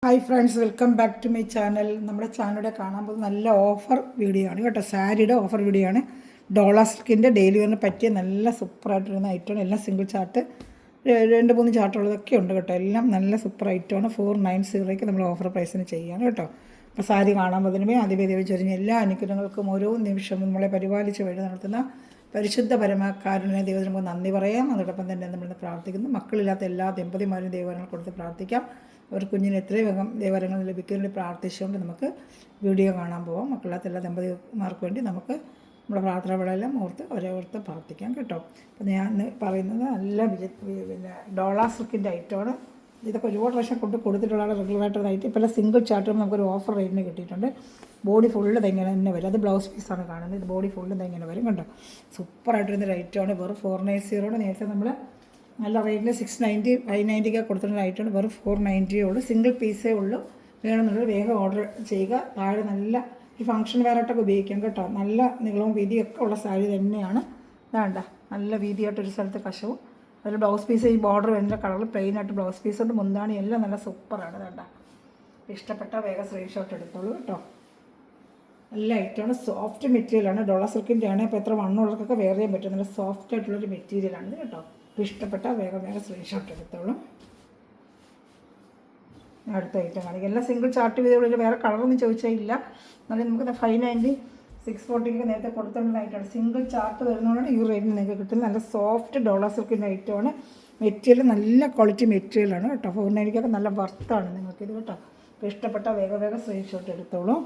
Hi friends, welcome back to my channel. നമ്മുടെ ചാനലിലൂടെ കാണാൻ പോകുന്നത് നല്ല ഓഫർ വീഡിയോ ആണ് കേട്ടോ. സാരിയുടെ ഓഫർ വീഡിയോ ആണ്. ഡോള സിൽക്കിൻ്റെ ഡെയിലി വെയറിന് പറ്റിയ നല്ല സൂപ്പറായിട്ടിരുന്ന ഐറ്റമാണ്. എല്ലാം സിംഗിൾ ചാർട്ട്, 2-3 ചാർട്ടുള്ളതൊക്കെ ഉണ്ട് കേട്ടോ. എല്ലാം നല്ല സൂപ്പർ ഐറ്റമാണ്. 490 നമ്മൾ ഓഫർ പ്രൈസിന് ചെയ്യുകയാണ് കേട്ടോ. അപ്പോൾ സാരി കാണാൻ പോകുന്നതിനുമേ അതിവേദി ചൊരിഞ്ഞ എല്ലാ അനുഗ്രഹങ്ങൾക്കും ഓരോ നിമിഷവും നമ്മളെ പരിപാലിച്ച് വഴി നടത്തുന്ന പരിശുദ്ധ പരമകാരുണ്യ ദൈവത്തിന് നമുക്ക് നന്ദി പറയാം. അതോടൊപ്പം തന്നെ നമ്മൾ പ്രാർത്ഥിക്കുന്നു. മക്കളില്ലാത്ത എല്ലാ ദമ്പതിമാരും ദൈവങ്ങൾ കൊടുത്ത് പ്രാർത്ഥിക്കാം. അവർ കുഞ്ഞിന് എത്രയും വേഗം ദൈവവരങ്ങൾ ലഭിക്കുന്നതിന് പ്രാർത്ഥിച്ചുകൊണ്ട് നമുക്ക് വീഡിയോ കാണാൻ പോകാം. മക്കളില്ലാത്ത എല്ലാ ദമ്പതിമാർക്ക് വേണ്ടി നമുക്ക് നമ്മുടെ പ്രാർത്ഥനകളെല്ലാം അവരെ ഓർത്ത് പ്രാർത്ഥിക്കാം കേട്ടോ. അപ്പോൾ ഞാൻ പറയുന്നത് നല്ല പിന്നെ ഡോള സിൽക്കിൻ്റെ ഐറ്റമാണ്. ഇതൊക്കെ ഒരുപാട് പ്രാവശ്യം കൊടുത്തിട്ടുള്ളതാണ് റെഗുലറായിട്ട് ഐറ്റം. ഇപ്പോൾ എല്ലാം സിംഗിൾ ചാർട്ടും നമുക്കൊരു ഓഫർ റേറ്റിന് കിട്ടിയിട്ടുണ്ട്. ബോഡി ഫുള്ള് ഇതെങ്ങനെ തന്നെ വരും. അത് ബ്ലൗസ് പീസാണ് കാണുന്നത്. ഇത് ബോഡി ഫുള്ള് ഇതെങ്ങനെ വരും കണ്ടോ. സൂപ്പറായിട്ടിരുന്നൊരു ഐറ്റമാണ്. വെറും 490. നേരത്തെ നമ്മൾ നല്ല റേറ്റിൽ 690 590 കൊടുത്തിട്ടുള്ള ഐറ്റമാണ്. വെറും 490 ഉള്ളൂ. സിംഗിൾ പീസേ ഉള്ളൂ. വേണമെന്നുള്ളത് വേഗം ഓർഡർ ചെയ്യുക. താഴെ നല്ല ഈ ഫംഗ്ഷൻ വെയറായിട്ടൊക്കെ ഉപയോഗിക്കാം കേട്ടോ. നല്ല നീളവും വീതിയൊക്കെ ഉള്ള സാരി തന്നെയാണ്. ഇതാണ്ട നല്ല വീതിയായിട്ടൊരു സ്ഥലത്ത് കശവും അതിൽ ബ്ലൗസ് പീസ് ഈ ബോർഡർ വരുന്ന കളറിൽ പ്ലെയിനായിട്ട് ബ്ലൗസ് പീസ് കൊണ്ട് മുന്താണി എല്ലാം നല്ല സൂപ്പറാണ്. ഇതാണ്ട ഇഷ്ടപ്പെട്ട വേഗം സ്ക്രീൻഷോട്ട് എടുത്തോളൂ കേട്ടോ. നല്ല ഐറ്റമാണ്. സോഫ്റ്റ് മെറ്റീരിയലാണ്. ഡോള സിൽക്കിൻ്റെ ആണ്. ഇപ്പോൾ എത്ര വണ്ണുള്ളവർക്കൊക്കെ വെയർ ചെയ്യാൻ പറ്റും. നല്ല സോഫ്റ്റ് ആയിട്ടുള്ളൊരു മെറ്റീരിയലാണ് കേട്ടോ. ഇഷ്ടപ്പെട്ട വേഗം സ്ക്രീൻഷോട്ട് എടുത്തോളും. അടുത്ത ഐറ്റം കാണിക്കും. എല്ലാം സിംഗിൾ ചാർട്ട് വീഡിയോകളിൽ വേറെ കളറൊന്നും ചോദിച്ചാൽ ഇല്ല. എന്നാലും നമുക്ക് 590 640 നേരത്തെ കൊടുത്തുള്ള ഐറ്റമാണ്. സിംഗിൾ ചാർട്ട് വരുന്നതുകൊണ്ടാണ് ഈ റേറ്റിന് നിങ്ങൾക്ക് കിട്ടുന്നത്. നല്ല സോഫ്റ്റ് ഡോള സിൽക്കിൻ്റെ ഐറ്റമാണ്. മെറ്റീരിയൽ നല്ല ക്വാളിറ്റി മെറ്റീരിയലാണ് കേട്ടോ. 490 നല്ല വർത്താണ് നിങ്ങൾക്കിത് കേട്ടോ. അപ്പോൾ ഇഷ്ടപ്പെട്ട വേഗം സ്ക്രീൻഷോട്ട് എടുത്തോളൂ.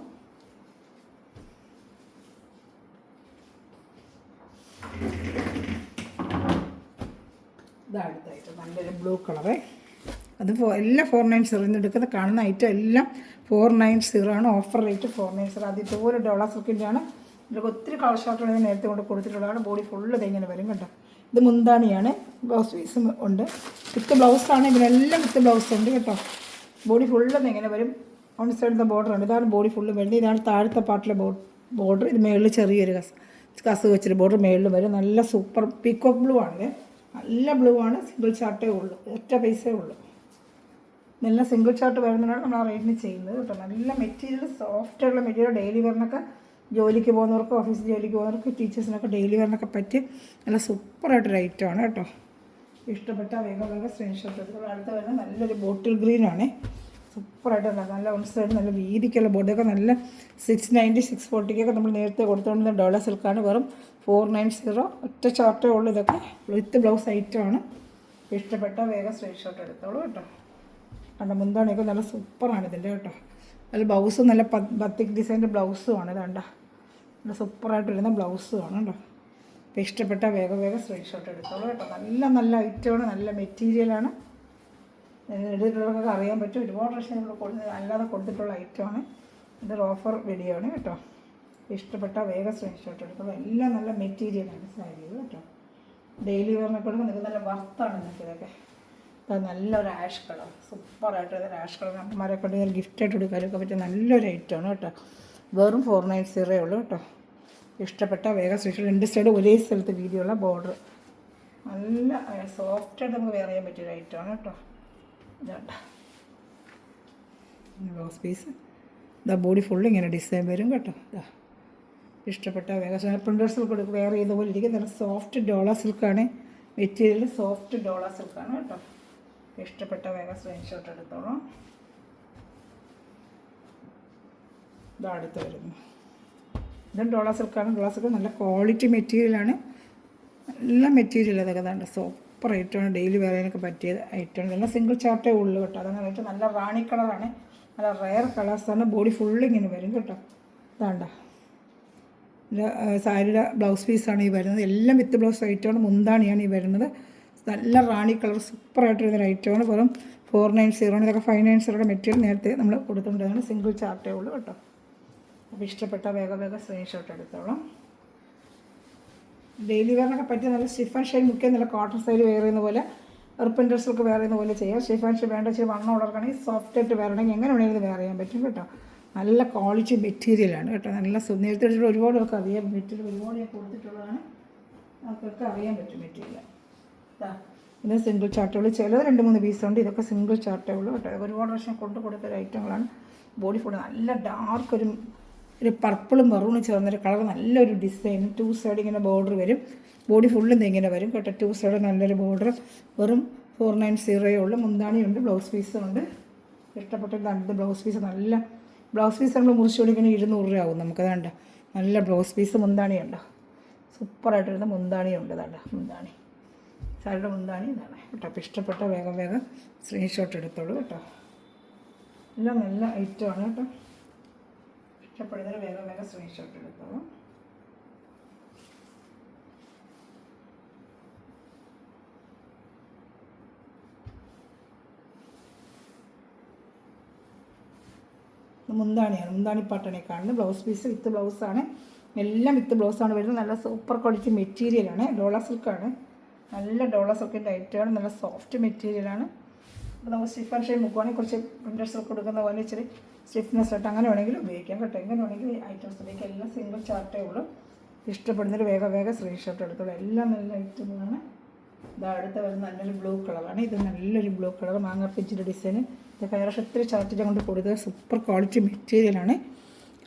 ഇതാണ് ഐറ്റം. നല്ലൊരു ബ്ലൂ കളറ്. അത് എല്ലാം 490 എടുക്കുന്ന കാണുന്ന ഐറ്റം എല്ലാം 490 ആണ്. Offer rate 490. അത് ഇതുപോലെ ഡോള സിൽക്കിൻ്റെ ആണ്. ഇതിലൊക്കെ ഒത്തിരി കളർ ഷർട്ടുകൾ നേരത്തെ കൊണ്ട് കൊടുത്തിട്ടുള്ളതാണ്. ബോഡി ഫുള്ള് ഇതെങ്ങനെ വരും കേട്ടോ. ഇത് മുന്താണിയാണ്. ബ്ലൗസ് പീസും ഉണ്ട്. വിത്ത് ബ്ലൗസാണ്. ഇതിനെല്ലാം വിത്ത് ബ്ലൗസ് ഉണ്ട് കേട്ടോ. ബോഡി ഫുള്ള് ഇതെങ്ങനെ വരും. ഓൺ സൈഡിലത്തെ ബോർഡർ ഉണ്ട്. ഇതാണ് ബോഡി ഫുള്ള് വരുന്നത്. ഇതാണ് താഴത്തെ പാർട്ടിലെ ബോർഡർ. ഇത് മേളിൽ ചെറിയൊരു കസ് വെച്ചൊരു ബോർഡർ മേളിൽ വരും. നല്ല സൂപ്പർ പീക്കോക്ക് ബ്ലൂ ആണ്. നല്ല ബ്ലൂ ആണ്. സിംഗിൾ ചാർട്ടേ ഉള്ളൂ. ഒറ്റ പൈസേ ഉള്ളൂ. നല്ല സിംഗിൾ ചാർട്ട് വരുന്നതാണ് നമ്മൾ ആ റേറ്റിന് ചെയ്യുന്നത് കേട്ടോ. നല്ല മെറ്റീരിയൽ, സോഫ്റ്റായിട്ടുള്ള മെറ്റീരിയൽ. ഡെയിലി വെയറിനൊക്കെ ജോലിക്ക് പോകുന്നവർക്ക്, ഓഫീസിൽ ജോലിക്ക് പോകുന്നവർക്ക്, ടീച്ചേഴ്സിനൊക്കെ ഡെയിലി വെയറിനൊക്കെ പറ്റി നല്ല സൂപ്പറായിട്ടൊരു ഐറ്റമാണ് കേട്ടോ. ഇഷ്ടപ്പെട്ട വേഗം സ്ക്രീൻഷോട്ട് എടുക്കുക. അടുത്ത വരുന്നത് നല്ലൊരു ബോട്ടിൽ ഗ്രീനാണ്. സൂപ്പറായിട്ട് നല്ല വൺ സൈഡ് നല്ല വീതിക്കുള്ള ബോഡിയൊക്കെ നല്ല 690 640 നമ്മൾ നേരത്തെ കൊടുത്തുകൊണ്ടിരുന്ന ഡോള സിൽക്കാണ്. വെറും 490. ഒറ്റ ചാർട്ടേ ഉള്ളൂ. ഇതൊക്കെ വിത്ത് ബ്ലൗസ് ഐറ്റമാണ്. ഇഷ്ടപ്പെട്ട വേഗം സ്ക്രീൻഷോട്ട് എടുത്തോളൂ കേട്ടോ. കണ്ട മുന്താണിയൊക്കെ നല്ല സൂപ്പറാണ് ഇതിൻ്റെ കേട്ടോ. നല്ല ബ്ലൗസും നല്ല ബത്തിക് ഡിസൈൻ്റെ ബ്ലൗസുമാണ്. ഇതാണ്ട നല്ല സൂപ്പറായിട്ട് വരുന്ന ബ്ലൗസുമാണ് കേട്ടോ. അപ്പോൾ ഇഷ്ടപ്പെട്ട വേഗം സ്ക്രീൻഷോട്ട് എടുത്തോളൂ കേട്ടോ. നല്ല ഐറ്റമാണ്. നല്ല മെറ്റീരിയലാണ്. എടുത്തിട്ടുള്ളവർക്കൊക്കെ അറിയാൻ പറ്റും. ഒരുപാട് പ്രാവശ്യം നമ്മൾ അല്ലാതെ കൊടുത്തിട്ടുള്ള ഐറ്റമാണ്. ഇതൊരു ഓഫർ വീഡിയോ ആണ് കേട്ടോ. ഇഷ്ടപ്പെട്ട വേഗം സ്ക്രീൻഷോട്ട് എടുത്തോളൂ. എല്ലാം നല്ല മെറ്റീരിയലാണ് സാരികൾ കേട്ടോ. ഡെയിലി വെയറിനൊക്കെ കൊടുക്കുമ്പോൾ നിങ്ങൾക്ക് നല്ല വർത്താണ് നിങ്ങൾക്ക് ഇതൊക്കെ. നല്ലൊരു ആഷ് കളർ, സൂപ്പറായിട്ടൊരു ആഷ് കളർ അമ്മമാരെ കൊണ്ട് ഞാൻ ഗിഫ്റ്റായിട്ട് കൊടുക്കാനൊക്കെ പറ്റിയ നല്ലൊരു ഐറ്റമാണ് കേട്ടോ. വെറും 490 ഉള്ളൂ കേട്ടോ. ഇഷ്ടപ്പെട്ട വേഗം സ്പെഷ്യൽ 2 സൈഡ് ഒരേ സ്ഥലത്ത് വീതിയുള്ള ബോർഡർ. നല്ല സോഫ്റ്റായിട്ട് നമുക്ക് വെയർ ചെയ്യാൻ പറ്റിയൊരു ഐറ്റമാണ് കേട്ടോ. ഇതാണ്ട ബ്ലൗസ് പീസ്. ഇതാ ബോഡി ഫുള്ള് ഇങ്ങനെ ഡിസൈൻ വരും കേട്ടോ. ഇതാ ഇഷ്ടപ്പെട്ട വേഗം പ്രിൻറ്റേഴ്സിൽ കൊടുക്കുക. വെയർ ചെയ്ത പോലെ ഇരിക്കും. നല്ല സോഫ്റ്റ് ഡോള സിൽക്കാണ് മെറ്റീരിയൽ. സോഫ്റ്റ് ഡോള സിൽക്കാണ് കേട്ടോ. ഇഷ്ടപ്പെട്ട വേഗം സ്ക്രീൻഷോട്ട് എടുത്തോളാം. ഇത് അടുത്ത് വരുന്നു. ഇതും ഡോള സിൽക്കാണ്. ഡോള സിൽക്ക് നല്ല ക്വാളിറ്റി മെറ്റീരിയലാണ്. നല്ല മെറ്റീരിയൽ. അതൊക്കെ വേണ്ട സൂപ്പർ ഐറ്റമാണ്. ഡെയിലി വെയർ ചെയ്യാനൊക്കെ പറ്റിയ ഐറ്റമാണ്. നല്ല സിംഗിൾ ചാർട്ടേ ഉള്ളൂ കേട്ടോ. അതങ്ങനെ ഏറ്റവും നല്ല റാണി കളറാണ്. നല്ല റെയർ കളേഴ്സാണ്. ബോഡി ഫുള്ള് ഇങ്ങനെ വരും കേട്ടോ. ഇതാണ്ട സാരിയുടെ ബ്ലൗസ് പീസാണ് ഈ വരുന്നത്. എല്ലാം വിത്ത് ബ്ലൗസ് ഐറ്റമാണ്. മുന്താണിയാണ് ഈ വരുന്നത്. നല്ല റാണി കളർ സൂപ്പറായിട്ട് വരുന്നൊരു ഐറ്റമാണ്. വെറും 490 ഇതൊക്കെ 590 മെറ്റീരിയൽ നേരത്തെ നമ്മൾ കൊടുത്തുകൊണ്ടിരുന്നത്. സിംഗിൾ ചാർട്ടേ ഉള്ളൂ കേട്ടോ. അപ്പോൾ ഇഷ്ടപ്പെട്ട വേഗം സ്ക്രീൻഷോട്ട് എടുത്തോളാം. ഡെയിലി വെയറിനൊക്കെ പറ്റിയ നല്ല സ്റ്റിഫ് ആൻഡ് ഷൈൻ മുഖ്യം നല്ല കോട്ടൺ സ്റ്റൈൽ വെയർ ചെയ്യുന്ന പോലെ, റിപ്പൻഡേഴ്സിലൊക്കെ വെയർ ചെയ്യുന്ന പോലെ ചെയ്യാം. സ്റ്റിഫ് ആൻഡ് ഷൈൻ വേണ്ട ഇച്ചിരി വണ്ണം ഉള്ളവർക്കാണെങ്കിൽ സോഫ്റ്റായിട്ട് വെയർ ചെയ്യണമെങ്കിൽ എങ്ങനെ വേണമെങ്കിലും വെയർ ചെയ്യാൻ പറ്റും കേട്ടോ. നല്ല ക്വാളിറ്റി മെറ്റീരിയലാണ് കേട്ടോ. നല്ല നേരത്തെ ഒരുപാട് പേർക്ക് അറിയാം. മെറ്റീരിയൽ ഒരുപാട് ഞാൻ കൊടുത്തിട്ടുള്ളതാണ്. അവർക്കൊക്കെ അറിയാൻ പറ്റും മെറ്റീരിയൽ. ഇത് സിംഗിൾ ചാർട്ടേ ചിലത് 2-3 പീസുണ്ട്. ഇതൊക്കെ സിംഗിൾ ചാർട്ടേ കേട്ടോ. ഒരുപാട് വർഷം കൊടുത്തൊരു ഐറ്റങ്ങളാണ്. ബോഡി ഫുൾ നല്ല ഡാർക്ക് ഒരു പർപ്പിളും മെറൂണും ചേർന്നൊരു കളർ, നല്ലൊരു ഡിസൈൻ. 2 സൈഡ് ഇങ്ങനെ ബോർഡർ വരും. ബോഡി ഫുള്ളും ഇങ്ങനെ വരും കേട്ടോ. 2 സൈഡ് നല്ലൊരു ബോർഡർ. വെറും 490 ഉള്ളു. മുന്താണിയുണ്ട്, ബ്ലൗസ് പീസും ഉണ്ട്. ഇഷ്ടപ്പെട്ട ബ്ലൗസ് പീസ്. നല്ല ബ്ലൗസ് പീസ് നമ്മൾ മുറിച്ച് കൊടുക്കണേ 200 രൂപ നമുക്ക്. വേണ്ട നല്ല ബ്ലൗസ് പീസ്. മുന്താണിയുണ്ടോ, സൂപ്പറായിട്ടിരുന്ന മുന്താണിയുണ്ട്. വേണ്ട മുന്താണി, സാരിയുടെ മുന്താണി ഇതാണ് കേട്ടോ. അപ്പോൾ ഇഷ്ടപ്പെട്ട വേഗം സ്ക്രീൻഷോട്ട് എടുത്തോളൂ കേട്ടോ. എല്ലാം നല്ല ഐറ്റമാണ് കേട്ടോ. ഇഷ്ടപ്പെടുന്നതിന് വേഗം സ്ക്രീൻഷോട്ട് എടുത്തോളൂ. മുന്താണിയാണ്, മുന്താണി പാട്ടാണ് കാണുന്നത്. ബ്ലൗസ് പീസ് വിത്ത് ബ്ലൗസാണ്. എല്ലാം വിത്ത് ബ്ലൗസാണ് വരുന്നത്. നല്ല സൂപ്പർ ക്വാളിറ്റി മെറ്റീരിയലാണ്. ഡോള സിൽക്കാണ്. നല്ല ഡോള സിൽക്കിൻ്റെ ഐറ്റമാണ്. നല്ല സോഫ്റ്റ് മെറ്റീരിയലാണ്. അപ്പോൾ നമുക്ക് സ്റ്റിഫ് ആൻഡ് ഷൈൻ മുക്കുവാണെങ്കിൽ കുറച്ച് പ്രിൻ്റഡ് സിൽക്ക് കൊടുക്കുന്ന പോലെ ഇച്ചിരി സ്റ്റിഫ്നെസ് ആയിട്ട് അങ്ങനെ വേണമെങ്കിലും ഉപയോഗിക്കാം കേട്ടോ. എങ്ങനെ വേണമെങ്കിൽ ഈ ഐറ്റംസ് ഉപയോഗിക്കാം. എല്ലാം സിംഗിൾ ചാർട്ടേ ഉള്ളൂ. ഇഷ്ടപ്പെടുന്നൊരു വേഗം സ്ക്രീൻഷോട്ട് എടുത്തോളൂ. എല്ലാം നല്ല ഐറ്റങ്ങളാണ്. ഇത് അടുത്ത് വരുന്ന നല്ലൊരു ബ്ലൂ കളറാണ്. ഇത് നല്ലൊരു ബ്ലൂ കളർ, മാങ്ങാപ്പിച്ചിൻ്റെ ഡിസൈൻ. ഇത് കയറ ഒത്തിരി ചാർട്ടിൽ കൊണ്ട് കൊടുത്തത് സൂപ്പർ ക്വാളിറ്റി മെറ്റീരിയലാണ്.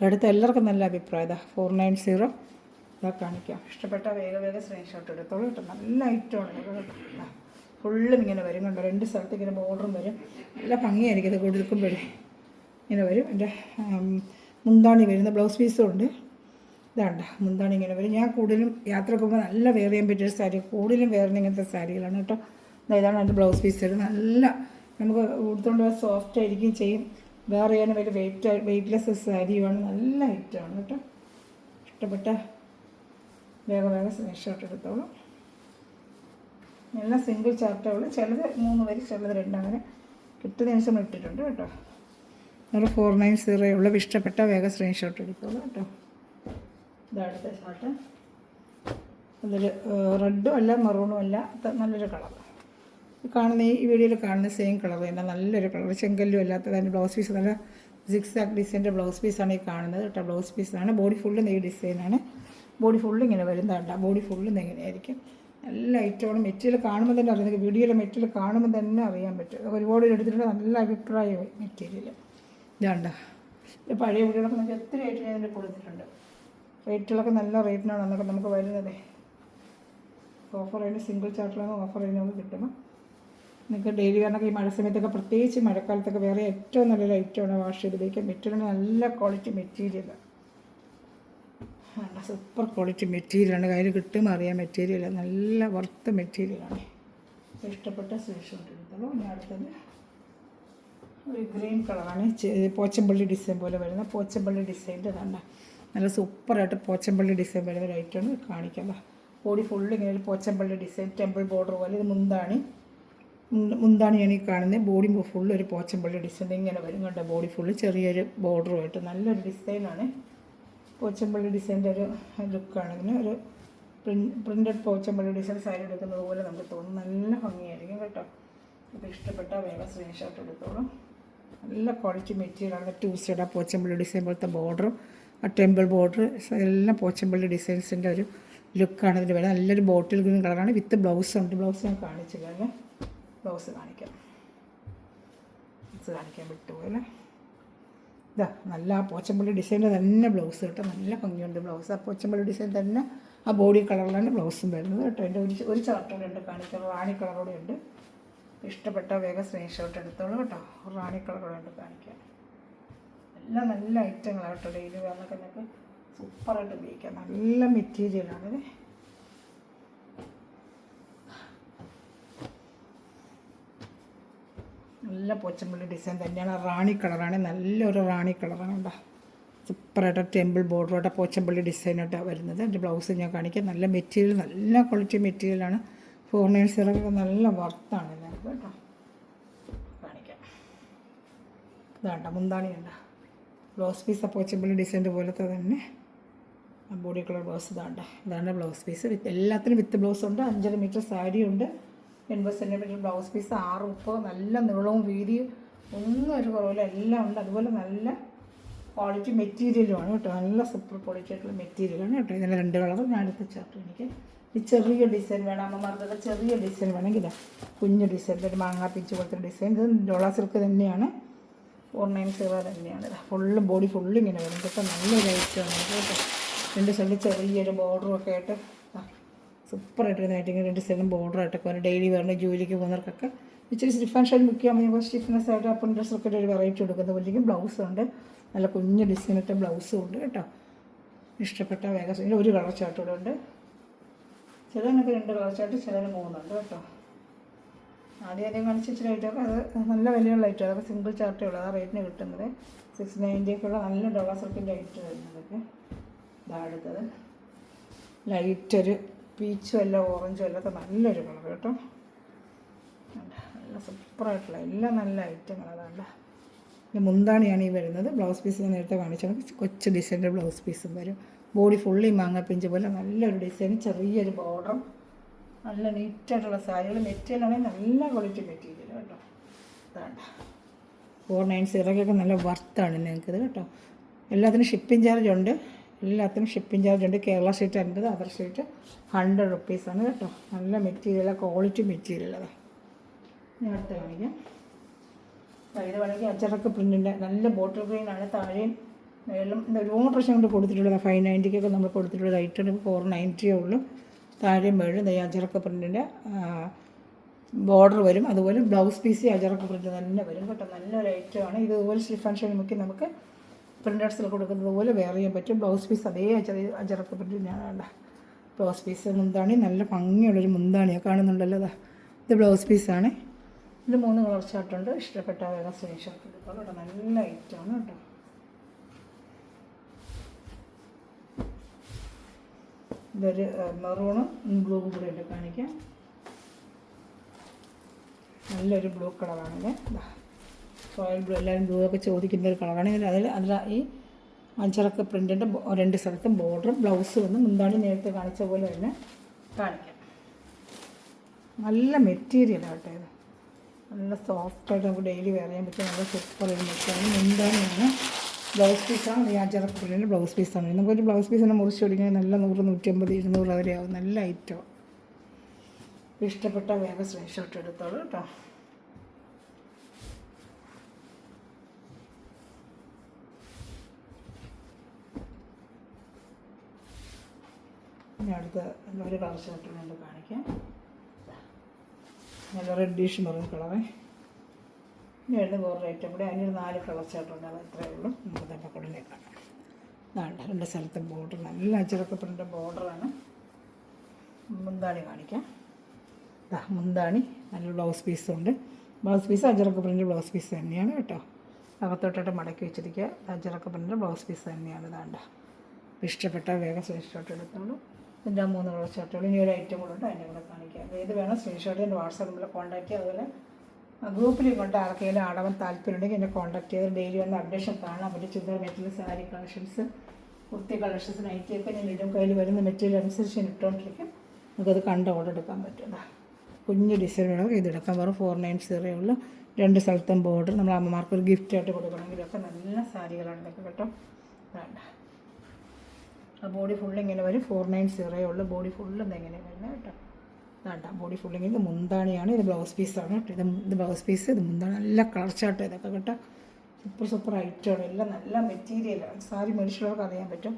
അടുത്ത എല്ലാവർക്കും നല്ല അഭിപ്രായം. 490 ഇതാ കാണിക്കാം. ഇഷ്ടപ്പെട്ട വേഗം സ്ക്രീൻഷോട്ട് എടുത്തോളൂ കേട്ടോ. നല്ല ഐറ്റമാണ് കേട്ടോ. ഫുള്ളും ഇങ്ങനെ വരും കണ്ടോ. 2 സ്ഥലത്ത് ഇങ്ങനെ ബോർഡറും വരും. നല്ല ഭംഗിയായിരിക്കും ഇത് കൊടുക്കുമ്പോഴേ. ഇങ്ങനെ വരും. എൻ്റെ മുന്താണി വരുന്ന ബ്ലൗസ് പീസും ഉണ്ട്. ഇതാണ്ട മുന്താണി ഇങ്ങനെ വരും. ഞാൻ കൂടുതലും യാത്രയ്ക്ക് പോകുമ്പോൾ നല്ല വെയർ ചെയ്യാൻ പറ്റിയൊരു സാരി, കൂടുതലും വെയർ ചെയ്യുന്ന ഇങ്ങനത്തെ സാരികളാണ് കേട്ടോ. ഇതാണ് എൻ്റെ ബ്ലൗസ് പീസ് വരുന്നത്. നല്ല നമുക്ക് ഉടുത്തുകൊണ്ട് സോഫ്റ്റ് ആയിരിക്കും ചെയ്യും. വെയർ ചെയ്യാൻ വലിയ വെയ്റ്റ്ലെസ് സാരിയുമാണ്. നല്ല ഐറ്റമാണ് കേട്ടോ. ഇഷ്ടപ്പെട്ട വേഗം സ്ക്രീൻഷോട്ട് എടുത്തോളൂ. എല്ലാം സിംഗിൾ ചാർട്ടേ ഉള്ളൂ. ചിലത് 3 വരി, ചിലത് 2, അങ്ങനെ കിട്ടുന്ന ദിവസം ഇട്ടിട്ടുണ്ട് കേട്ടോ. ഒരു 490 ഉള്ള ഇഷ്ടപ്പെട്ട വേഗം സ്ക്രീൻഷോട്ട് എടുത്തോളൂ കേട്ടോ. ഇതടുത്ത ഷർട്ട്. അതൊരു റെഡും അല്ല മെറൂണും അല്ല, നല്ലൊരു കളർ. കാണുന്ന ഈ വീഡിയോയിൽ കാണുന്ന സെയിം കളർ തന്നെ, നല്ലൊരു കളർ. ചെങ്കല്ലും അല്ലാത്തത്. അതിൻ്റെ ബ്ലൗസ് പീസ് നല്ല സിക്സാക് ഡിസൈൻ്റെ ബ്ലൗസ് പീസാണ് ഈ കാണുന്നത് കേട്ടോ. ബ്ലൗസ് പീസാണ്. ബോഡി ഫുള്ളും ഈ ഡിസൈനാണ്. ബോഡി ഫുള്ള് ഇങ്ങനെ വരുന്നതാണ്. ബോഡി ഫുള്ളും ഇങ്ങനെയായിരിക്കും. നല്ല ഐറ്റമാണ്. മെറ്റീരിയൽ കാണുമ്പോൾ തന്നെ അറിയാം. വീഡിയോയിലെ മെറ്റീരിയൽ കാണുമ്പോൾ തന്നെ അറിയാൻ പറ്റും. ഒരുപാട് എടുത്തിട്ടുണ്ട്. നല്ല അഭിപ്രായമായി മെറ്റീരിയൽ. ഇതാണ്ട പഴയ വീഡിയോകളൊക്കെ നമുക്ക് ഒത്തിരി ആയിട്ട് ഞാൻ ഇതിൽ കൊടുത്തിട്ടുണ്ട്. റേറ്റുകളൊക്കെ നല്ല റേറ്റിനാണ് അന്നൊക്കെ നമുക്ക് വരുന്നത്. ഓഫർ അതിന് സിംഗിൾ ചാർട്ടിലാണ് ഓഫർ അതിനൊക്കെ കിട്ടുമ്പോൾ നിങ്ങൾക്ക് ഡെയിലി കാരണമൊക്കെ ഈ മഴ സമയത്തൊക്കെ, പ്രത്യേകിച്ച് മഴക്കാലത്തൊക്കെ വേറെ ഏറ്റവും നല്ലൊരു ഐറ്റമാണ് വാഷ് ചെയ്ത് ഉപയോഗിക്കാൻ. മെറ്റീരിയൽ നല്ല ക്വാളിറ്റി മെറ്റീരിയലാണ്. നല്ല സൂപ്പർ ക്വാളിറ്റി മെറ്റീരിയലാണ്. കയ്യിൽ കിട്ടുമ്പോൾ അറിയാം മെറ്റീരിയൽ നല്ല വർത്ത് മെറ്റീരിയലാണ്. ഇഷ്ടപ്പെട്ട സ്ക്രീൻഷോട്ട് എടുത്തോളൂ. ഇനി അടുത്തത് ഒരു ഗ്രീൻ കളറാണ്. പോച്ചമ്പള്ളി ഡിസൈൻ പോലെ വരുന്ന പോച്ചമ്പള്ളി ഡിസൈൻ്റെ കണ്ട നല്ല സൂപ്പറായിട്ട് പോച്ചമ്പള്ളി ഡിസൈൻ വരുന്ന ഒരു ഐറ്റമാണ് കാണിക്കാം. ബോഡി ഫുള്ള് ഇങ്ങനെ പോച്ചമ്പള്ളി ഡിസൈൻ, ടെമ്പിൾ ബോർഡർ പോലെ. ഇത് മുന്താണിയാണ് ഈ കാണുന്നത്. ബോഡി ഫുള്ള് ഒരു പോച്ചമ്പള്ളി ഡിസൈൻ ഇങ്ങനെ വരും കണ്ട. ബോഡി ഫുള്ള് ചെറിയൊരു ബോർഡറുമായിട്ട് നല്ലൊരു ഡിസൈനാണ്. പോച്ചമ്പള്ളി ഡിസൈൻ്റെ ഒരു ലുക്കാണ്. ഇതിന് ഒരു പ്രിൻ്റഡ് പോച്ചമ്പള്ളി ഡിസൈൻ സാരി എടുക്കുന്നത് പോലെ നമുക്ക് തോന്നും. നല്ല ഭംഗിയായിരിക്കും കേട്ടോ. ഇപ്പോൾ ഇഷ്ടപ്പെട്ട വേഗം സ്ക്രീൻഷോട്ട് എടുത്തോളൂ. നല്ല ക്വാളിറ്റി മെറ്റീരിയലാണ്. 2 സൈഡ് ആ പോച്ചമ്പള്ളി ഡിസൈൻ പോലത്തെ ബോർഡറും ആ ടെമ്പിൾ ബോർഡർ എല്ലാം പോച്ചമ്പള്ളി ഡിസൈൻസിൻ്റെ ഒരു ലുക്കാണ് ഇതിൻ്റെ വരുന്നത്. നല്ലൊരു ബോട്ടിൽ ഗ്രീൻ കളറാണ്. വിത്ത് ബ്ലൗസ് ഉണ്ട്. ബ്ലൗസ് ഞാൻ കാണിച്ചില്ല. ബ്ലൗസ് കാണിക്കാം. വിട്ടുപോലെ ഇതാ നല്ല ആ പോച്ചമ്പള്ളി ഡിസൈൻ്റെ തന്നെ ബ്ലൗസ് കേട്ടോ. നല്ല ഭംഗിയുണ്ട് ബ്ലൗസ്. ആ പോച്ചമ്പള്ളി ഡിസൈൻ തന്നെ ആ ബോഡി കളറിലാണ് ബ്ലൗസും വരുന്നത് കേട്ടോ. എൻ്റെ ഒരു ചാർട്ടോടെ ഉണ്ട് കാണിക്കാം. റാണി കളറോടെ ഉണ്ട്. ഇഷ്ടപ്പെട്ട വേഗം സ്ക്രീൻഷോട്ട് എടുത്തോളൂ കേട്ടോ. റാണി കളറോടെ ഉണ്ട് കാണിക്കാം. എല്ലാം നല്ല ഐറ്റങ്ങളാണ് കേട്ടോ. ഡെയിലി വേണമെന്നൊക്കെ നമുക്ക് സൂപ്പറായിട്ട് ഉപയോഗിക്കാം. നല്ല മെറ്റീരിയലാണിത്. നല്ല പോച്ചമ്പള്ളി ഡിസൈൻ തന്നെയാണ്. റാണി കളറാണ്. നല്ലൊരു റാണി കളറാണ് കേട്ടോ. സൂപ്പറായിട്ട് ടെമ്പിൾ ബോർഡറോടെ പോച്ചമ്പള്ളി ഡിസൈനായിട്ടാണ് വരുന്നത്. എൻ്റെ ബ്ലൗസ് ഞാൻ കാണിക്കാം. നല്ല മെറ്റീരിയൽ, നല്ല ക്വാളിറ്റി മെറ്റീരിയലാണ്. 490 നല്ല വർത്താണ് ഞങ്ങൾക്ക് കേട്ടോ. കാണിക്കാം. ഇതാണ്ട മുന്താണി ഉണ്ട്. ബ്ലൗസ് പീസ് പോച്ചമ്പള്ളി ഡിസൈൻ്റെ പോലത്തെ തന്നെ ബോഡി കളർ ബ്ലൗസ്. ഇതാണ് ബ്ലൗസ് പീസ്. എല്ലാത്തിനും വിത്ത് ബ്ലൗസ് ഉണ്ട്. 5.5 മീറ്റർ സാരിയുണ്ട്. 80 സെൻറ്റിമീറ്റർ ബ്ലൗസ് പീസ്. 6 ഉപ്പ്. നല്ല നീളവും വീതിയും ഒന്നും ഒരു കുറവില്ല. എല്ലാം ഉണ്ട്. അതുപോലെ നല്ല ക്വാളിറ്റി മെറ്റീരിയലുമാണ് കേട്ടോ. നല്ല സൂപ്പർ ക്വാളിറ്റി ആയിട്ടുള്ള മെറ്റീരിയലാണ് കേട്ടോ. ഇതിൻ്റെ 2 കളർ ഞാൻ എടുത്ത് ചാർട്ട്. എനിക്ക് ഈ ചെറിയ ഡിസൈൻ വേണം, അമ്മമാർക്കൊക്കെ ചെറിയ ഡിസൈൻ വേണമെങ്കിൽ ഇതാ കുഞ്ഞു ഡിസൈൻ, ഒരു മാങ്ങാ പിച്ച് പോലത്തെ ഡിസൈൻ. ഇത് ഡോള സിൽക്ക് തന്നെയാണ്, 490 തന്നെയാണ്. ഫുള്ള് ബോഡി ഫുള്ള് ഇങ്ങനെ വരും. ഇതൊക്കെ നല്ലൊരു ഐറ്റമാണ് കേട്ടോ. 2 സൈഡിൽ ചെറിയൊരു ബോർഡറും ഒക്കെ ആയിട്ട് സൂപ്പറായിട്ട് വരുന്നതായിട്ട് ഇങ്ങനെ 2 സൈഡും ബോർഡറായിട്ടൊക്കെ ഒരു ഡെയിലി വേണ്ട ജോലിക്ക് പോകുന്നവർക്കൊക്കെ ഇച്ചിരി സ്റ്റിഫ് ആൻഡ് ഷൈൻ ബുക്ക് ചെയ്യാൻ വേണ്ടി സ്റ്റിഫ്നെസ് ആയിട്ട് അപ്പം ഡ്രസ്സൊക്കെ ഒരു വെറൈറ്റി കൊടുക്കുന്നത് പോലെയും ബ്ലൗസുണ്ട്. നല്ല കുഞ്ഞ് ഡിസൈനിട്ട ബ്ലൗസും ഉണ്ട് കേട്ടോ. ഇഷ്ടപ്പെട്ട വേഗം ഒരു കളർ ചാർട്ടൂടെ ഉണ്ട്. ചിലതിനൊക്കെ 2 കളർ ചാർട്ട്, ചിലതിന് 3 ഉണ്ട് കേട്ടോ. ആദ്യം കാണിച്ച ഇച്ചിരി ഐറ്റമൊക്കെ അത് നല്ല വിലയുള്ള ഐറ്റം, അതൊക്കെ സിംഗിൾ ചാർട്ടേ ഉള്ളൂ. ആ റേറ്റിന് കിട്ടുന്നത് 690 നല്ല ഡോളർ സിൽക്കിൻ്റെ ഐറ്റം വരുന്നതൊക്കെ. ഇതാടുത്തത് ലൈറ്റൊരു പീച്ചും അല്ല ഓറഞ്ചും അല്ലാത്ത നല്ലൊരു കളർ കേട്ടോ. നല്ല സൂപ്പറായിട്ടുള്ള എല്ലാം നല്ല ഐറ്റങ്ങൾ. അതാണ്ട മുന്താണിയാണ് ഈ വരുന്നത്. ബ്ലൗസ് പീസ് ഞാൻ നേരത്തെ കാണിച്ചാൽ കൊച്ചു ഡിസൈൻ്റെ ബ്ലൗസ് പീസും വരും. ബോഡി ഫുള്ളി മാങ്ങാപ്പിഞ്ച് പോലെ നല്ലൊരു ഡിസൈൻ, ചെറിയൊരു ബോർഡറും, നല്ല നീറ്റായിട്ടുള്ള സാരികൾ. മെറ്റീരിയലാണെങ്കിൽ നല്ല ക്വാളിറ്റി മെറ്റീരിയൽ കേട്ടോ. അതാണ്ട 490 നല്ല വർത്താണ് നിങ്ങൾക്കിത് കേട്ടോ. എല്ലാത്തിനും ഷിപ്പിംഗ് ചാർജ് ഉണ്ട്. കേരള സ്റ്റേറ്റ് 50, അതർ സ്റ്റേറ്റ് 100 റുപ്പീസാണ് കേട്ടോ. നല്ല മെറ്റീരിയലാണ്, ക്വാളിറ്റി മെറ്റീരിയൽ. അതാണ് ഞാൻ അടുത്ത് കാണിക്കാം. ഇത് വേണമെങ്കിൽ അച്ചടക്ക പ്രിൻറ്റിൻ്റെ നല്ല ബോട്ടിൽ ഗ്രീനാണ്. താഴെയും മേലും ഒരുപാട് പ്രശ്നം കൊണ്ട് കൊടുത്തിട്ടുള്ളത് 590 നമ്മൾ കൊടുത്തിട്ടുള്ളത് ഐറ്റം 490 ഉള്ളൂ. താഴെയും മേളും അച്ചടക്ക പ്രിൻറ്റിൻ്റെ ബോർഡർ വരും. അതുപോലെ ബ്ലൗസ് പീസ് അച്ചടക്ക പ്രിൻറ്റ് തന്നെ വരും കേട്ടോ. നല്ലൊരു ഐറ്റമാണ്. ഇതുപോലെ സ്റ്റിഫ് ആൻഡ് ഷൈൻ മുക്കി നമുക്ക് പ്രിൻറ്റേഴ്സിൽ കൊടുക്കുന്നത് പോലെ വേറെ ചെയ്യാൻ പറ്റും. ബ്ലൗസ് പീസ് അതേ അച്ചടക്ക പ്രിൻറ്റ് ഞാൻ ബ്ലൗസ് പീസ് മുന്താണി നല്ല ഭംഗിയുള്ളൊരു മുന്താണിയാണ് കാണുന്നുണ്ടല്ലോ. ഇത് ബ്ലൗസ് പീസാണ്. ഇത് 3 കളർ ചാർട്ടുണ്ട്. ഇഷ്ടപ്പെട്ട വേറെ സ്ക്രീൻഷോട്ട് എടുക്കാം കേട്ടോ. നല്ല ഐറ്റമാണ് കേട്ടോ. ഇതൊരു മെറൂണും ബ്ലൂ കൂടെ ഉണ്ട് കാണിക്കാം. നല്ലൊരു ബ്ലൂ കളറാണ്. റോയൽ ബ്ലൂ, എല്ലാവരും ബ്ലൂ ഒക്കെ ചോദിക്കുന്ന ഒരു കളറാണ്. അതിൽ ഈ അഞ്ചറക്ക പ്രിൻറ്റിൻ്റെ 2 സ്ഥലത്തും ബോർഡറും ബ്ലൗസ് വന്ന് മുന്താണി നേരത്തെ കാണിച്ച പോലെ തന്നെ കാണിക്കാം. നല്ല മെറ്റീരിയലാണ് കേട്ടോ. ഇത് നല്ല സോഫ്റ്റായിട്ട് നമുക്ക് ഡെയിലി വെയർ ചെയ്യാൻ പറ്റും. നല്ല സൂപ്പർ ഒരു മെറ്റീരിയൽ. മുന്താണിയാണ്, ബ്ലൗസ് പീസാണ്. ഈ അഞ്ചറക്ക പ്രിൻറ്റിൻ്റെ ബ്ലൗസ് പീസാണ്. നമുക്കൊരു ബ്ലൗസ് പീസ് തന്നെ മുറിച്ച് കൊടുക്കാൻ നല്ല 100, 150, 200 വരെ ആവും. നല്ല ഐറ്റം. ഇഷ്ടപ്പെട്ട വേഗം സ്ക്രീൻഷോട്ട് എടുത്തോളൂ കേട്ടോ. ഇനി അടുത്ത ഒരു കളർ ഷർട്ടുകൊണ്ട് കാണിക്കാം. നല്ല റെഡിഷ് മെറൂൺ കളറേ. ഇനി വരുന്ന വേറൊരു ഐറ്റം കൂടെ. അതിനൊരു 4 കളർ ഷർട്ടുണ്ട്. അത് ഇത്രയേ ഉള്ളൂ. നമുക്ക് തന്നെ കൊടുലേ കാണാം. ഇതാണ് 2 സ്ഥലത്തെ ബോർഡർ. നല്ല അച്ചടക്കത്തിൻ്റെ ബോർഡറാണ്. മുന്താണി കാണിക്കാം. മുന്താണി നല്ല ബ്ലൗസ് പീസുണ്ട്. Blouse piece ajrakh print blouse piece തന്നെയാണ് കേട്ടോ. അകത്തോട്ടായിട്ട് മടക്കി വെച്ചിരിക്കുക. അജറക്ക പ്രിൻ്റ് ബ്ലൗസ് പീസ് തന്നെയാണ്. ഇതാണ്ട ഇഷ്ടപ്പെട്ട വേഗം സ്ക്രീൻഷോട്ട് എടുത്തോളൂ. ഇതിൻ്റെ 3 കളർ ഷർട്ടുകൾ. ഇനി ഒരു ഐറ്റം കൂടെ ഉണ്ട്, അതിൻ്റെ കൂടെ കാണിക്കാം. ഏത് വേണം സ്ക്രീൻഷോട്ട് എൻ്റെ വാട്സാപ്പ് നമ്പറിൽ കോൺടാക്ട് ചെയ്യുക. അതുപോലെ ഗ്രൂപ്പിൽ കൊണ്ട് ആർക്കെങ്കിലും ആടാൻ താല്പര്യമുണ്ടെങ്കിൽ എന്നെ കോൺടാക്ട് ചെയ്ത് ഡെയിലി വന്ന് അപ്ഡേഷൻ കാണാൻ പറ്റും. Churidar material, sari collections, kurti collections, നൈറ്റിയൊക്കെ ഞാൻ ഇടും. കയ്യിൽ വരുന്ന മെറ്റീരിയൽ അനുസരിച്ച് ഞാൻ ഇട്ടുകൊണ്ടിരിക്കും. നമുക്കത് കണ്ട് ഓർഡർ എടുക്കാൻ പറ്റും. കുഞ്ഞ് ഡിസൈൻ വേണമെങ്കിൽ ഇതെടുക്കാൻ വെറും 490 ഉള്ളൂ. 2 സ്ഥലത്തും ബോർഡർ. നമ്മൾ അമ്മമാർക്ക് ഒരു ഗിഫ്റ്റായിട്ട് കൊടുക്കണമെങ്കിലൊക്കെ നല്ല സാരികളാണ് ഇതൊക്കെ കേട്ടോ. വേണ്ട ബോഡി ഫുള്ള് ഇങ്ങനെ വരും. 490 ഉള്ളൂ. ബോഡി ഫുള്ള് ഇതെങ്ങനെ വരുന്നത് കേട്ടോ. വേണ്ട ബോഡി ഫുള്ളിങ്ങനെ. ഇത് മുന്താണിയാണ്. ഇത് ബ്ലൗസ് പീസാണ് കേട്ടോ. ഇത് ബ്ലൗസ് പീസ്, ഇത് മുന്താണി. നല്ല കളർ ചാർട്ട് ഇതൊക്കെ കേട്ടോ. സൂപ്പർ ഐറ്റമാണ്. എല്ലാം നല്ല മെറ്റീരിയലാണ്. സാരി മേടിച്ചുള്ളവർക്ക് അറിയാൻ പറ്റും.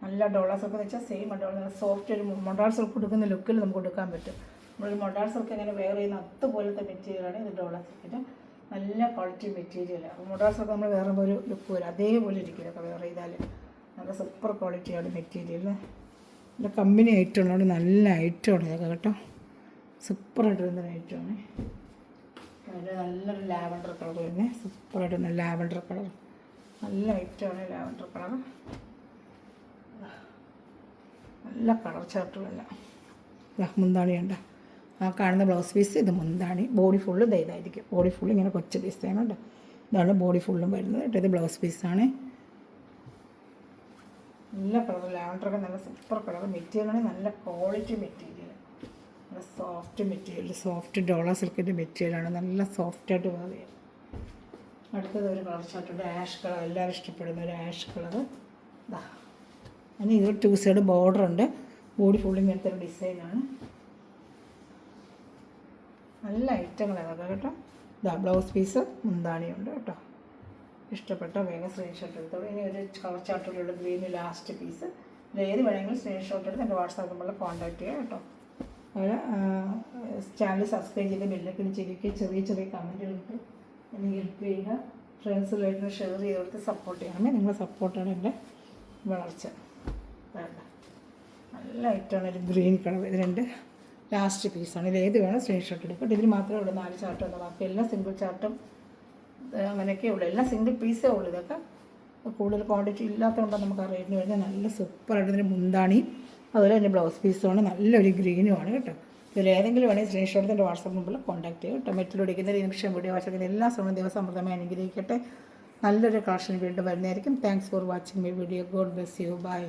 നല്ല ഡോളർ സിൽക്ക് എന്ന് വെച്ചാൽ സെയിം ഡോളർ സോഫ്റ്റ് ഒരു മൊഡാൾ സിൽക്ക് കൊടുക്കുന്ന ലുക്കിൽ നമുക്ക് കൊടുക്കാൻ പറ്റും. നമ്മളൊരു മൊഡാൾ സിൽക്ക് എങ്ങനെ വെയർ ചെയ്യുന്ന അതുപോലത്തെ മെറ്റീരിയലാണ് ഇത്. ഡോളർ സിൽക്കിൻ്റെ നല്ല ക്വാളിറ്റി മെറ്റീരിയലാണ്. മൊഡാൾ സിൽക്ക് നമ്മൾ വേറെ ഒരു ലുക്ക് വരും. അതേപോലെ ഇരിക്കും ഇതൊക്കെ വെയർ ചെയ്താൽ. നല്ല സൂപ്പർ ക്വാളിറ്റിയാണ് മെറ്റീരിയൽ. നല്ല കമ്പനി ഐറ്റമാണ്. നല്ല ഐറ്റമാണ് ഇതൊക്കെ കേട്ടോ. സൂപ്പറായിട്ട് വരുന്നൊരു ഐറ്റമാണ്. അതിൽ നല്ലൊരു ലാവൻഡർ കളർ വരുന്നത്. സൂപ്പറായിട്ട് വരുന്ന ലാവൻഡർ കളർ. നല്ല ഐറ്റമാണ് ലാവൻഡർ കളർ. നല്ല കളർ ചാർട്ടുകളെല്ലാം. മുന്താണി ഉണ്ട്. ആ കാണുന്ന ബ്ലൗസ് പീസ് ഇത് മുന്താണി. ബോഡി ഫുള്ള് ഇതായിരിക്കും. ബോഡി ഫുള്ള് ഇങ്ങനെ കൊച്ചു ഡിസൈനുണ്ട്. ഇതാണ് ബോഡി ഫുള്ളും വരുന്നത് കേട്ടോ. ഇത് ബ്ലൗസ് പീസാണ്. നല്ല കളർ. ലാവൻഡറൊക്കെ നല്ല സൂപ്പർ കളർ. മെറ്റീരിയലാണെങ്കിൽ നല്ല ക്വാളിറ്റി മെറ്റീരിയൽ. നല്ല സോഫ്റ്റ് മെറ്റീരിയൽ. സോഫ്റ്റ് ഡോളർ സിൽക്കിൻ്റെ മെറ്റീരിയലാണ്. നല്ല സോഫ്റ്റായിട്ട് വേറെ ചെയ്യാം. അടുത്തത് ഒരു കളർ ചാർട്ടുണ്ട്, ആഷ് കളർ, എല്ലാവരും ഇഷ്ടപ്പെടുന്ന ഒരു ആഷ് കളർ. ഇതാ അതിന് ഇത് 2 സൈഡ് ബോർഡർ ഉണ്ട്, ബോഡി ഫുള്ളി ഇങ്ങനത്തെ ഒരു ഡിസൈനാണ്. നല്ല ഐറ്റങ്ങൾ അതൊക്കെ കേട്ടോ. ഇതാ ബ്ലൗസ് പീസ് മുന്താണിയുണ്ട് കേട്ടോ. ഇഷ്ടപ്പെട്ട വേഗം സ്ക്രീൻഷോട്ട് എടുത്തോളൂ. ഇനി ഒരു കളർ ചാർട്ടിലുള്ള ഗ്രീന് ലാസ്റ്റ് പീസ്. ഏത് വേണമെങ്കിലും സ്ക്രീൻഷോട്ട് എടുത്ത് എൻ്റെ വാട്സാപ്പ് നമ്പറിൽ കോൺടാക്ട് ചെയ്യുക കേട്ടോ. അതുപോലെ ചാനൽ സബ്സ്ക്രൈബ് ചെയ്ത് ബെല്ലൈക്കൺ ചെയ്തിരിക്കുക, ചെറിയ ചെറിയ കമൻറ്റുകൾക്ക് എന്നെ ഹെൽപ്പ് ചെയ്യുക, ഫ്രണ്ട്സിലായിട്ട് ഷെയർ ചെയ്ത് കൊടുത്ത് സപ്പോർട്ട് ചെയ്യണമേ. നിങ്ങളുടെ സപ്പോർട്ടാണ് എൻ്റെ വളർച്ച. വേണ്ട നല്ല ഐറ്റമാണ് ഒരു ഗ്രീൻ കളർ. ഇത് 2 ലാസ്റ്റ് പീസാണ്. ഇത് ഏത് വേണം സ്ക്രീൻഷോട്ട് എടുക്കുക. ഇതിൽ മാത്രമേ ഉള്ളൂ 4 ചാർട്ട് വന്ന, ബാക്കി എല്ലാം സിംഗിൾ ചാർട്ടും അങ്ങനെയൊക്കെ ഉള്ളൂ. എല്ലാം സിംഗിൾ പീസേ ഉള്ളൂ. ഇതൊക്കെ കൂടുതൽ ക്വാണ്ടിറ്റി ഇല്ലാത്തതുകൊണ്ടാണ് നമുക്ക് ആ റേറ്റിന് വരുന്നത്. നല്ല സൂപ്പറായിട്ട് ഇതിൻ്റെ മുന്താണി, അതുപോലെ തന്നെ ബ്ലൗസ് പീസുമാണ്, നല്ലൊരു ഗ്രീനുമാണ് കേട്ടോ. ഇതിലേതെങ്കിലും വേണമെങ്കിൽ സ്ക്രീൻഷോട്ട് എൻ്റെ വാട്സാപ്പ് നമ്പറിൽ കോൺടാക്ട് ചെയ്യുക കേട്ടോ. മെറ്റിലൊടിക്കുന്ന നിമിഷം വീഡിയോ വായിക്കുന്ന എല്ലാ സമയം ദിവസം അമൃതമായി അനുഗ്രഹിക്കട്ടെ. നല്ലൊരു കളക്ഷൻ വീണ്ടും വരുന്നതായിരിക്കും. Thanks for watching my video. God bless you. By.